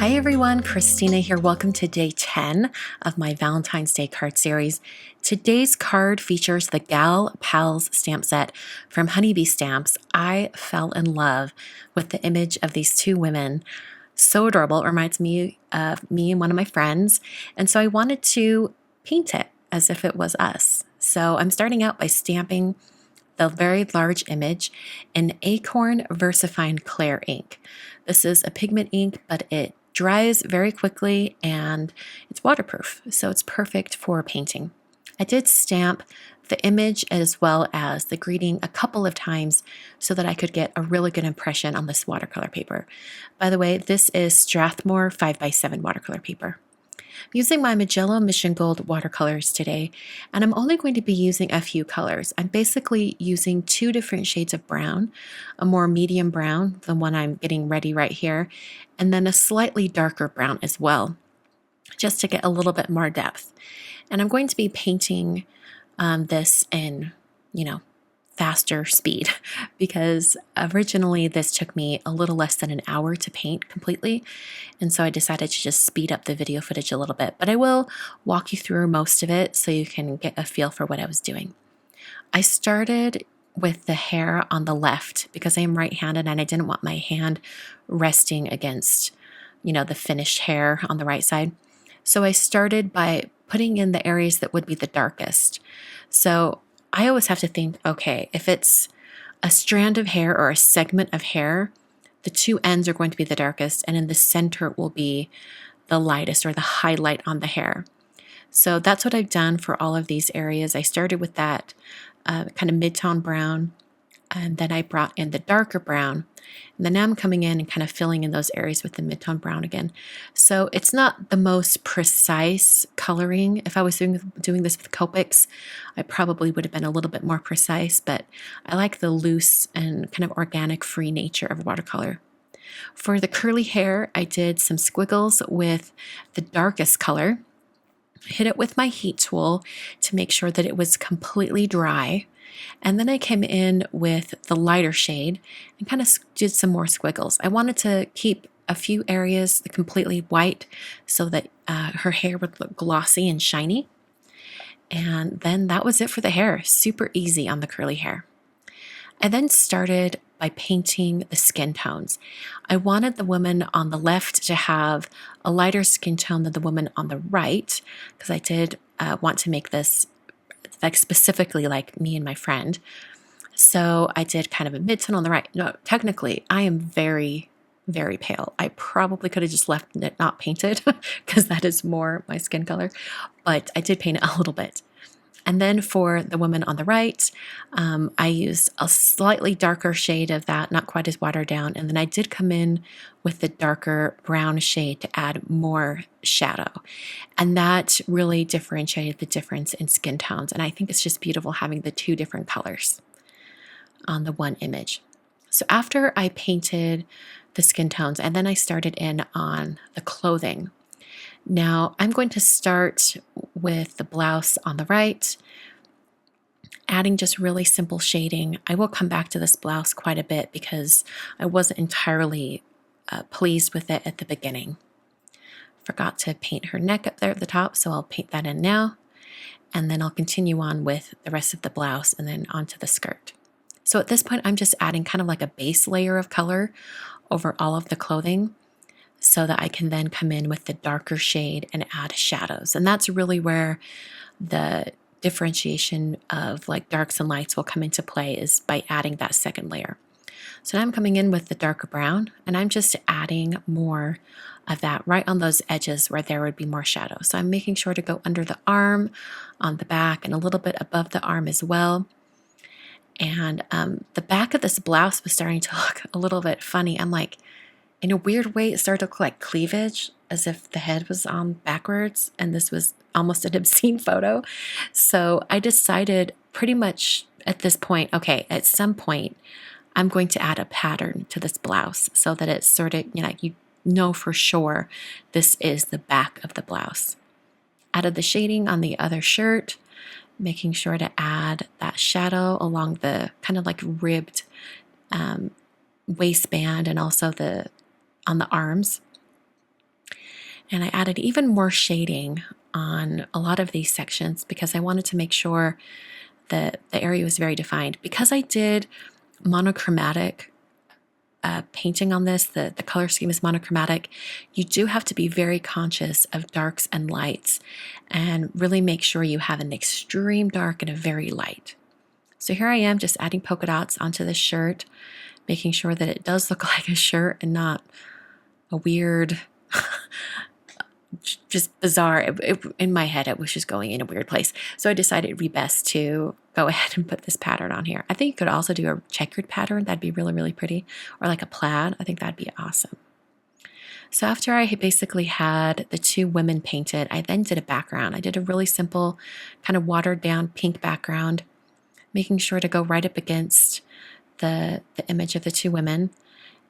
Hi everyone, Christina here. Welcome to day 10 of my Valentine's Day card series. Today's card features the Gal Pals stamp set from Honeybee Stamps. I fell in love with the image of these two women. So adorable. It reminds me of me and one of my friends. And so I wanted to paint it as if it was us. So I'm starting out by stamping the very large image in Acorn VersaFine Clair ink. This is a pigment ink, but it dries very quickly and it's waterproof, so it's perfect for painting. I did stamp the image as well as the greeting a couple of times so that I could get a really good impression on this watercolor paper. By the way, this is Strathmore 5x7 watercolor paper. I'm using my Magello Mission Gold watercolors today, and I'm only going to be using a few colors. I'm basically using two different shades of brown, a more medium brown, the one I'm getting ready right here, and then a slightly darker brown as well, just to get a little bit more depth. And I'm going to be painting this in, faster speed because originally this took me a little less than an hour to paint completely. And so I decided to just speed up the video footage a little bit, but I will walk you through most of it so you can get a feel for what I was doing. I started with the hair on the left because I am right-handed and I didn't want my hand resting against, the finished hair on the right side. So I started by putting in the areas that would be the darkest. So I always have to think, okay, if it's a strand of hair or a segment of hair, the two ends are going to be the darkest, and in the center will be the lightest or the highlight on the hair. So that's what I've done for all of these areas. I started with that kind of mid-tone brown, and then I brought in the darker brown. And then now I'm coming in and kind of filling in those areas with the mid-tone brown again. So it's not the most precise coloring. If I was doing this with Copics, I probably would have been a little bit more precise, but I like the loose and kind of organic free nature of watercolor. For the curly hair, I did some squiggles with the darkest color. Hit it with my heat tool to make sure that it was completely dry. And then I came in with the lighter shade and kind of did some more squiggles. I wanted to keep a few areas completely white so that her hair would look glossy and shiny. And then that was it for the hair. Super easy on the curly hair. I then started by painting the skin tones. I wanted the woman on the left to have a lighter skin tone than the woman on the right, because I did want to make this like specifically like me and my friend. So I did kind of a mid-tone on the right. No, technically, I am very, very pale. I probably could have just left it not painted because that is more my skin color, but I did paint it a little bit. And then for the woman on the right, I used a slightly darker shade of that, not quite as watered down. And then I did come in with the darker brown shade to add more shadow. And that really differentiated the difference in skin tones. And I think it's just beautiful having the two different colors on the one image. So after I painted the skin tones, and then I started in on the clothing. Now I'm going to start with the blouse on the right, adding just really simple shading. I will come back to this blouse quite a bit because I wasn't entirely pleased with it at the beginning. Forgot to paint her neck up there at the top, so I'll paint that in now. And then I'll continue on with the rest of the blouse and then onto the skirt. So at this point, I'm just adding kind of like a base layer of color over all of the clothing, so that I can then come in with the darker shade and add shadows. And that's really where the differentiation of like darks and lights will come into play, is by adding that second layer. So now I'm coming in with the darker brown, and I'm just adding more of that right on those edges where there would be more shadow. So I'm making sure to go under the arm, on the back, and a little bit above the arm as well. And the back of this blouse was starting to look a little bit funny. I'm like, in a weird way, it started to look like cleavage, as if the head was on backwards, and this was almost an obscene photo. So I decided pretty much at this point, okay, at some point, I'm going to add a pattern to this blouse so that it's sort of, you know for sure this is the back of the blouse. Added the shading on the other shirt, making sure to add that shadow along the kind of like ribbed waistband and also on the arms. And I added even more shading on a lot of these sections because I wanted to make sure that the area was very defined. Because I did monochromatic painting on this, the color scheme is monochromatic, you do have to be very conscious of darks and lights and really make sure you have an extreme dark and a very light. So here I am just adding polka dots onto the shirt, making sure that it does look like a shirt and not a weird, just bizarre. In my head, it was just going in a weird place. So I decided it'd be best to go ahead and put this pattern on here. I think you could also do a checkered pattern. That'd be really, really pretty. Or like a plaid. I think that'd be awesome. So after I basically had the two women painted, I then did a background. I did a really simple, kind of watered down pink background, making sure to go right up against the image of the two women.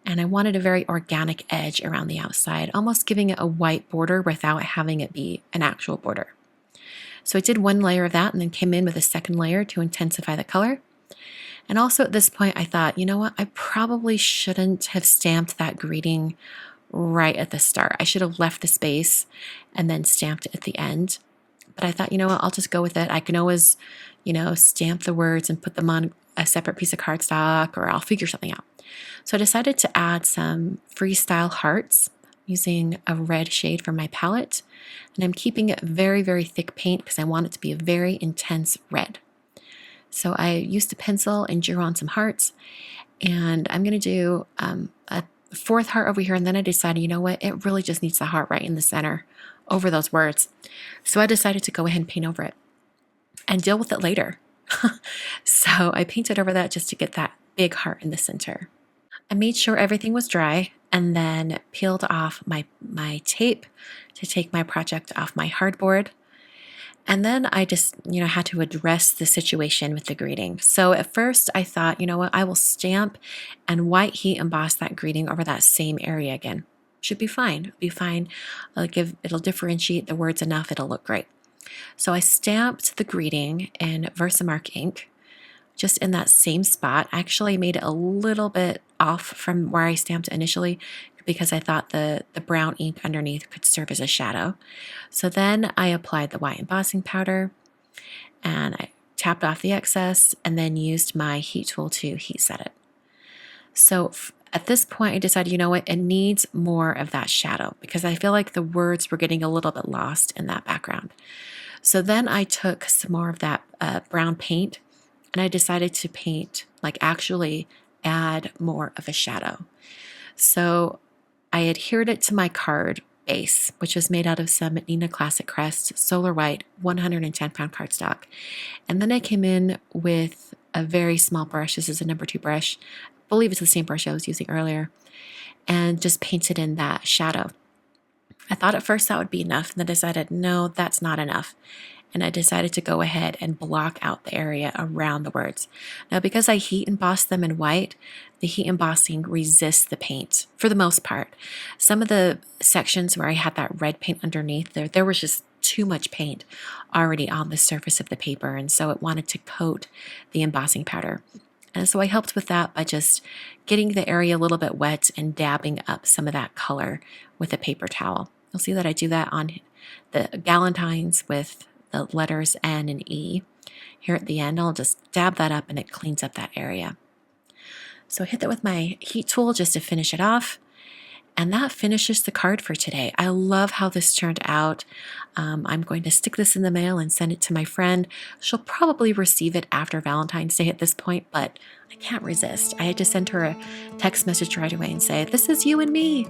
And I wanted a very organic edge around the outside, almost giving it a white border without having it be an actual border. So I did one layer of that and then came in with a second layer to intensify the color. And also at this point, I thought, you know what? I probably shouldn't have stamped that greeting right at the start. I should have left the space and then stamped it at the end. But I thought, you know what? I'll just go with it. I can always, stamp the words and put them on a separate piece of cardstock, or I'll figure something out. So I decided to add some freestyle hearts using a red shade from my palette. And I'm keeping it very, very thick paint because I want it to be a very intense red. So I used a pencil and drew on some hearts. And I'm going to do a fourth heart over here. And then I decided, you know what? It really just needs the heart right in the center over those words. So I decided to go ahead and paint over it and deal with it later. So I painted over that just to get that big heart in the center. I made sure everything was dry and then peeled off my tape to take my project off my hardboard. And then I just, had to address the situation with the greeting. So at first I thought, you know what, I will stamp and white heat emboss that greeting over that same area again. Should be fine. It'll be fine. It'll differentiate the words enough. It'll look great. So I stamped the greeting in Versamark ink, just in that same spot. I actually made it a little bit off from where I stamped it initially because I thought the brown ink underneath could serve as a shadow. So then I applied the white embossing powder and I tapped off the excess and then used my heat tool to heat set it. So at this point, I decided, you know what, it needs more of that shadow because I feel like the words were getting a little bit lost in that background. So then I took some more of that brown paint and I decided to paint, actually add more of a shadow. So I adhered it to my card base, which was made out of some Neenah Classic Crest Solar White 110-pound cardstock. And then I came in with a very small brush. This is a number 2 brush. I believe it's the same brush I was using earlier. And just painted in that shadow. I thought at first that would be enough, and then decided, no, that's not enough. And I decided to go ahead and block out the area around the words. Now, because I heat embossed them in white, the heat embossing resists the paint for the most part. Some of the sections where I had that red paint underneath, there was just too much paint already on the surface of the paper, and so it wanted to coat the embossing powder. And so I helped with that by just getting the area a little bit wet and dabbing up some of that color with a paper towel. You'll see that I do that on the galantines with the letters N and E. Here at the end, I'll just dab that up and it cleans up that area. So I hit that with my heat tool just to finish it off. And that finishes the card for today. I love how this turned out. I'm going to stick this in the mail and send it to my friend. She'll probably receive it after Valentine's Day at this point, but I can't resist. I had to send her a text message right away and say, this is you and me.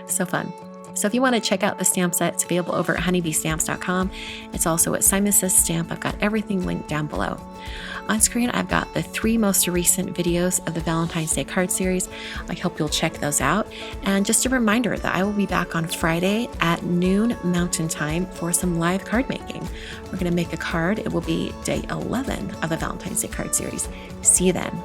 So fun. So if you want to check out the stamp set, it's available over at honeybeestamps.com. It's also at Simon Says Stamp. I've got everything linked down below. On screen, I've got the 3 most recent videos of the Valentine's Day card series. I hope you'll check those out. And just a reminder that I will be back on Friday at noon Mountain Time for some live card making. We're going to make a card. It will be day 11 of the Valentine's Day card series. See you then.